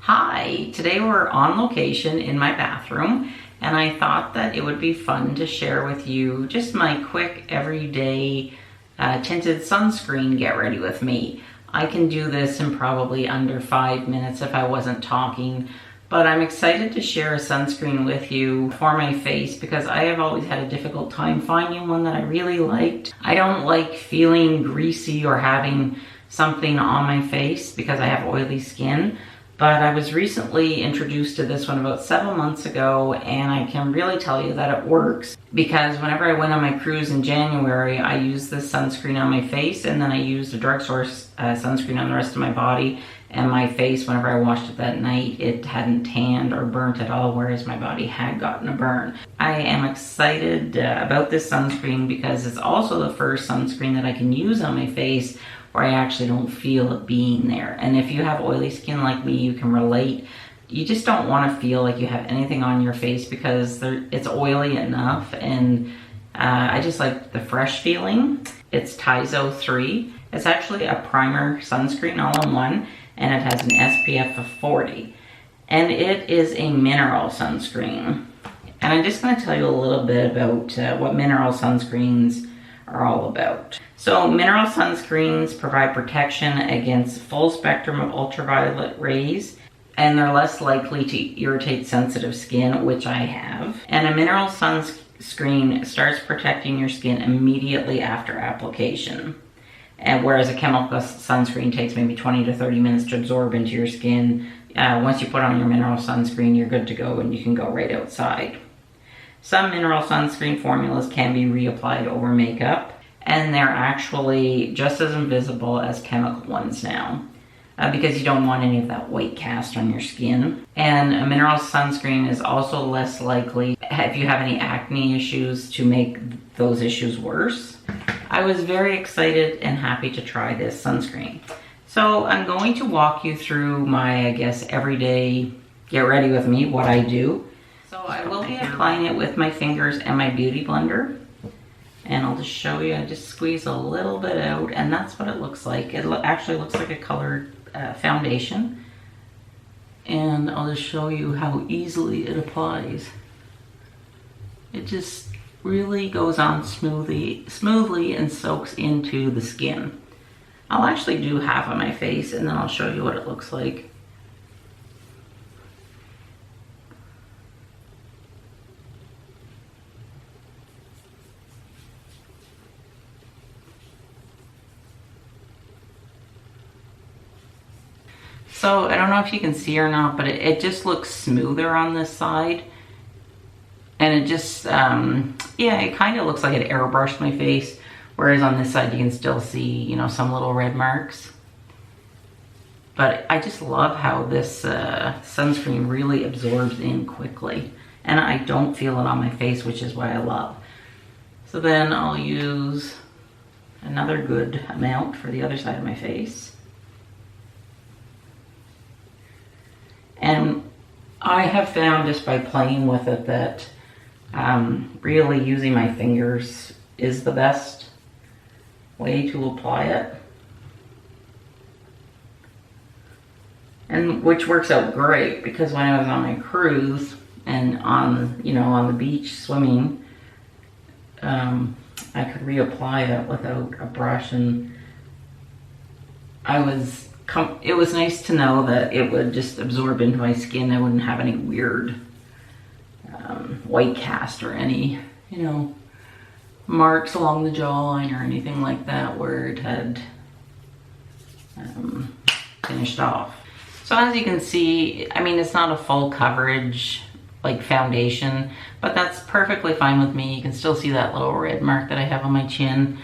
Hi, today we're on location in my bathroom and I thought that it would be fun to share with you just my quick everyday tinted sunscreen get ready with me. I can do this in probably under 5 minutes if I wasn't talking, but I'm excited to share a sunscreen with you for my face because I have always had a difficult time finding one that I really liked. I don't like feeling greasy or having something on my face because I have oily skin. But I was recently introduced to this one about 7 months ago, and I can really tell you that it works because whenever I went on my cruise in January, I used this sunscreen on my face, and then I used a drugstore sunscreen on the rest of my body. And my face, whenever I washed it that night, it hadn't tanned or burnt at all, whereas my body had gotten a burn. I am excited about this sunscreen because it's also the first sunscreen that I can use on my face where I actually don't feel it being there. And if you have oily skin like me, you can relate. You just don't want to feel like you have anything on your face because it's oily enough, and I just like the fresh feeling. It's TIZO 3. It's actually a primer sunscreen all in one, and it has an SPF of 40. And it is a mineral sunscreen. And I'm just going to tell you a little bit about what mineral sunscreens are all about. So mineral sunscreens provide protection against full spectrum of ultraviolet rays, and they're less likely to irritate sensitive skin, which I have. And a mineral sunscreen starts protecting your skin immediately after application. And whereas a chemical sunscreen takes maybe 20 to 30 minutes to absorb into your skin, once you put on your mineral sunscreen, you're good to go and you can go right outside. Some mineral sunscreen formulas can be reapplied over makeup, and they're actually just as invisible as chemical ones now because you don't want any of that white cast on your skin. And a mineral sunscreen is also less likely, if you have any acne issues, to make those issues worse. I was very excited and happy to try this sunscreen. So I'm going to walk you through my, everyday get ready with me, what I do. So I will be applying it with my fingers and my Beautyblender. And I'll just show you, I just squeeze a little bit out, and that's what it looks like. It actually looks like a colored foundation. And I'll just show you how easily it applies. It just really goes on smoothly and soaks into the skin. I'll actually do half of my face and then I'll show you what it looks like. So I don't know if you can see or not, but it just looks smoother on this side. And it just, yeah, it kind of looks like it airbrushed my face. Whereas on this side, you can still see, you know, some little red marks. But I just love how this sunscreen really absorbs in quickly. And I don't feel it on my face, which is what I love. So then I'll use another good amount for the other side of my face. And I have found just by playing with it that really using my fingers is the best way to apply it. And which works out great because when I was on my cruise and on the beach swimming, I could reapply it without a brush, and it was nice to know that it would just absorb into my skin. I wouldn't have any weird white cast or any, marks along the jawline or anything like that where it had finished off. So as you can see, it's not a full coverage like foundation, but that's perfectly fine with me. You can still see that little red mark that I have on my chin.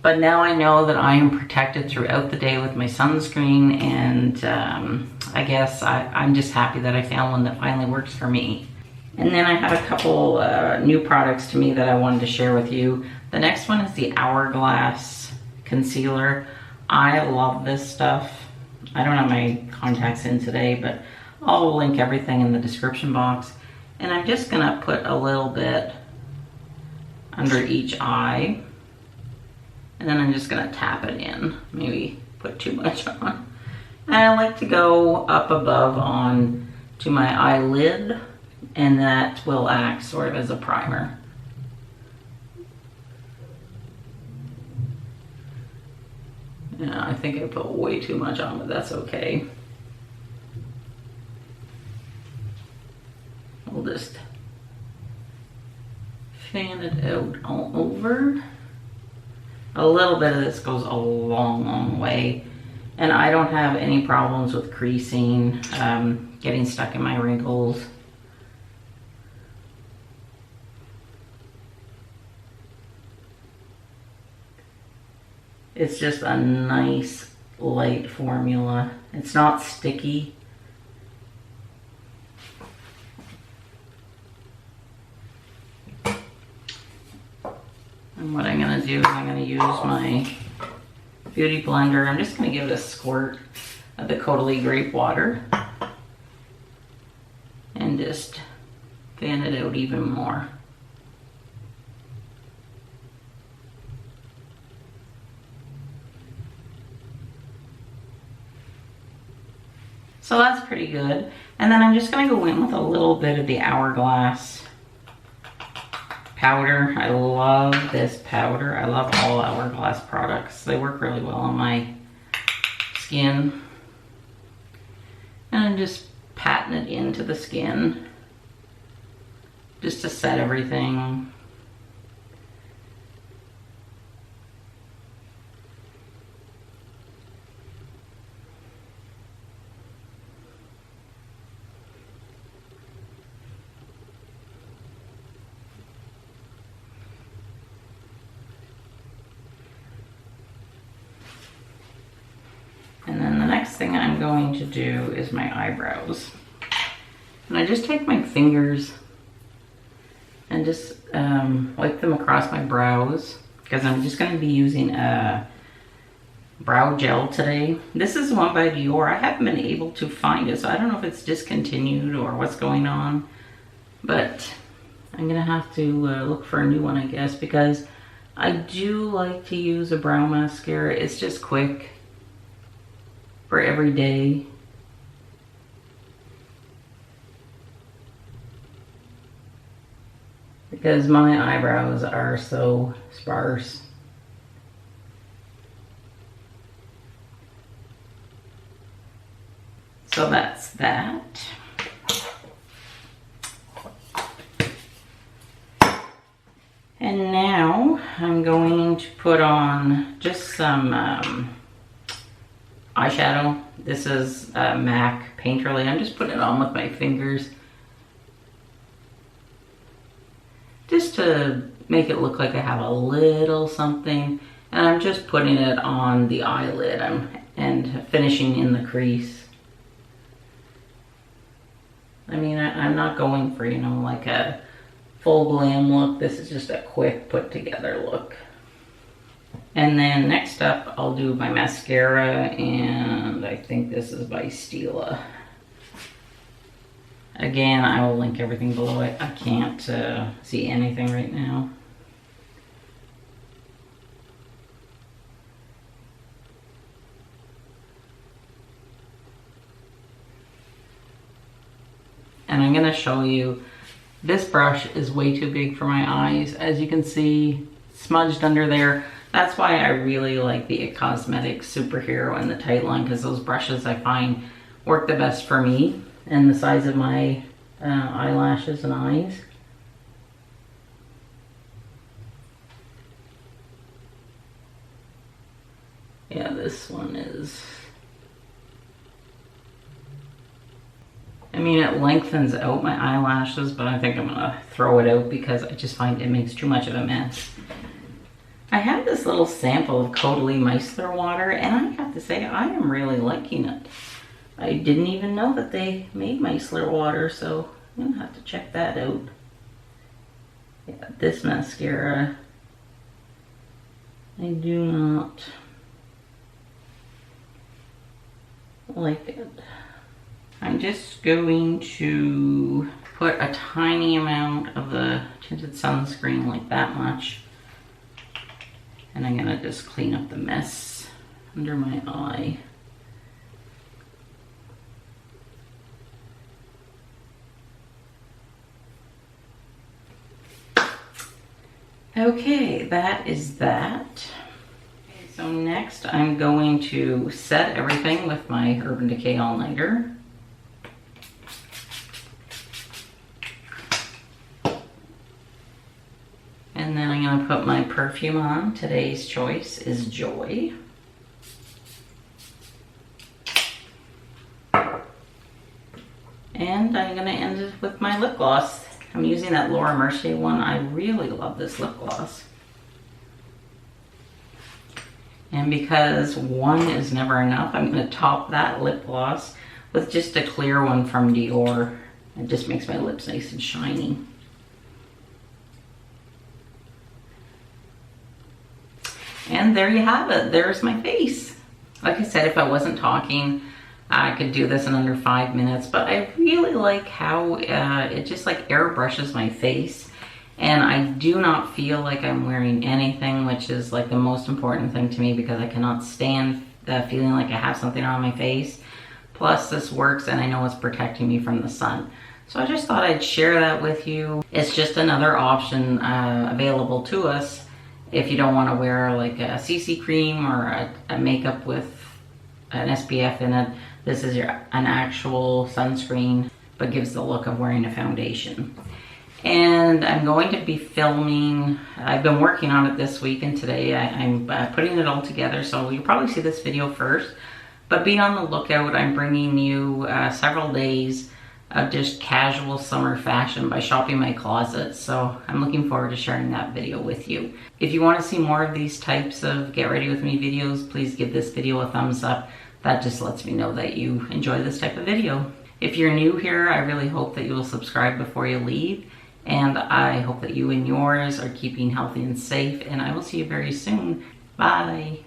But now I know that I am protected throughout the day with my sunscreen, and I guess I'm just happy that I found one that finally works for me. And then I have a couple new products to me that I wanted to share with you. The next one is the Hourglass Concealer. I love this stuff. I don't have my contacts in today, but I'll link everything in the description box. And I'm just gonna put a little bit under each eye. And then I'm just gonna tap it in. Maybe put too much on. I like to go up above on to my eyelid, and that will act sort of as a primer. Yeah, I think I put way too much on, but that's okay. We'll just fan it out all over. A little bit of this goes a long, long way. And I don't have any problems with creasing, getting stuck in my wrinkles. It's just a nice, light formula. It's not sticky. And what I'm gonna do is I'm gonna use my Beautyblender. I'm just gonna give it a squirt of the Caudalie grape water and just fan it out even more. So that's pretty good. And then I'm just gonna go in with a little bit of the Hourglass powder. I love this powder. I love all Hourglass products. They work really well on my skin. And I'm just patting it into the skin just to set everything. And then the next thing I'm going to do is my eyebrows. And I just take my fingers and just wipe them across my brows, because I'm just going to be using a brow gel today. This is one by Dior. I haven't been able to find it, so I don't know if it's discontinued or what's going on. But I'm going to have to look for a new one, I guess, because I do like to use a brow mascara. It's just quick for every day. Because my eyebrows are so sparse. So that's that. And now I'm going to put on just some eyeshadow. This is MAC Painterly. I'm just putting it on with my fingers, just to make it look like I have a little something. And I'm just putting it on the eyelid and finishing in the crease. I mean, I'm not going for, you know, like a full glam look. This is just a quick put together look. And then next up, I'll do my mascara, and I think this is by Stila. Again, I will link everything below it. I can't see anything right now. And I'm gonna show you, this brush is way too big for my eyes. As you can see, smudged under there. That's why I really like the It Cosmetics Superhero and the Tight Line, because those brushes I find work the best for me and the size of my eyelashes and eyes. Yeah, this one is, I mean, it lengthens out my eyelashes, but I think I'm gonna throw it out because I just find it makes too much of a mess. I have this little sample of Caudalie micellar water, and I have to say, I am really liking it. I didn't even know that they made micellar water, so I'm gonna have to check that out. Yeah, this mascara, I do not like it. I'm just going to put a tiny amount of the tinted sunscreen, like that much. And I'm gonna just clean up the mess under my eye. Okay, that is that. Okay, so next I'm going to set everything with my Urban Decay All-Nighter. And then I'm going to put my perfume on. Today's choice is Joy. And I'm going to end it with my lip gloss. I'm using that Laura Mercier one. I really love this lip gloss. And because one is never enough, I'm going to top that lip gloss with just a clear one from Dior. It just makes my lips nice and shiny. And there you have it. There's my face. Like I said, if I wasn't talking, I could do this in under 5 minutes, but I really like how it just like airbrushes my face. And I do not feel like I'm wearing anything, which is like the most important thing to me because I cannot stand feeling like I have something on my face. Plus this works and I know it's protecting me from the sun. So I just thought I'd share that with you. It's just another option available to us if you don't want to wear like a CC cream or a makeup with an SPF in it. This is an actual sunscreen, but gives the look of wearing a foundation. And I'm going to be filming, I've been working on it this week, and today I'm putting it all together, so you'll probably see this video first. But be on the lookout, I'm bringing you several days of just casual summer fashion by shopping my closet. So I'm looking forward to sharing that video with you. If you want to see more of these types of get ready with me videos, please give this video a thumbs up. That just lets me know that you enjoy this type of video. If you're new here, I really hope that you will subscribe before you leave. And I hope that you and yours are keeping healthy and safe. And I will see you very soon. Bye.